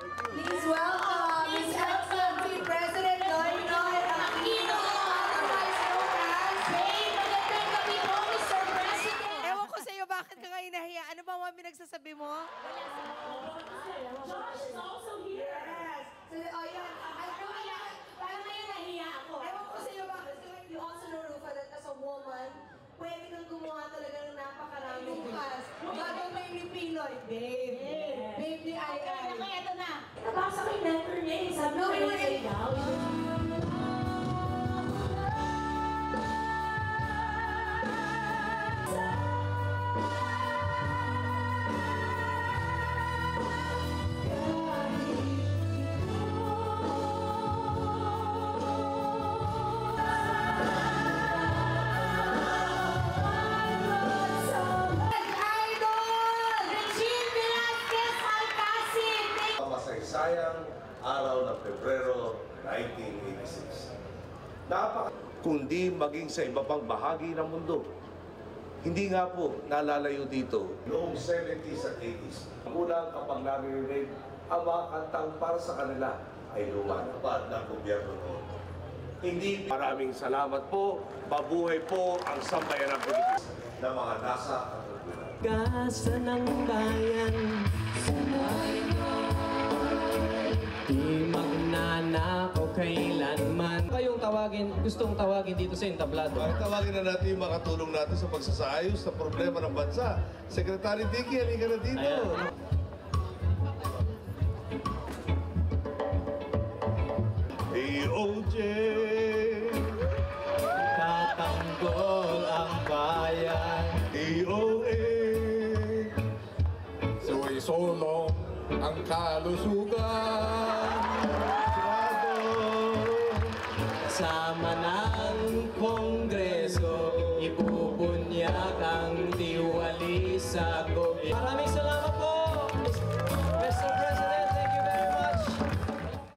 Please welcome His Excellency President Noynoy Aquino, otherwise known as Babe. Magandang gabi po, Mr. President. Ewan ko sa iyo, bakit ka ngayon nahiya? Ano ba mga pinagsasabi mo? Josh is also here. Yes. So, yan. Parang ngayon nahiya ako. Ewan ko sa iyo, bakit? So, you also know, Rufa, that as a woman, pwede kang gumawa talaga ng napakaraming bukas. Bagong may ni Pinoy, babe. Babe ni Ai Ai. Okay, eto na. Nabasa ko yung letter niya eh. Sabi ko kayo sa ikaw. Sayang araw ng Pebrero 1986. Kundi maging sa iba pang bahagi ng mundo. Hindi nga po nalalayo dito noong 70s at 80s. Kulang kapag naririnig ang mga kantang para sa kanila ay lumalapad ng gobyerno noon. Hindi maraming salamat po, mabuhay po ang sambayan ng Pilipinas na mga nasa katutunan. Gasa ng bayan, di magnanakaw kailanman. Kayong tawagin, gustong tawagin dito sa entablado. Bakit tawagin na natin yung makatulong natin sa pagsasaayos sa problema ng bansa? Secretary Dicky, halika na dito. AOJ, Tatanggol ang bayan. DOA, Suisulong ang kalusugan. Kasama ng Kongreso, ibubunyag ang tiwali sa gobyerno. Maraming salamat po!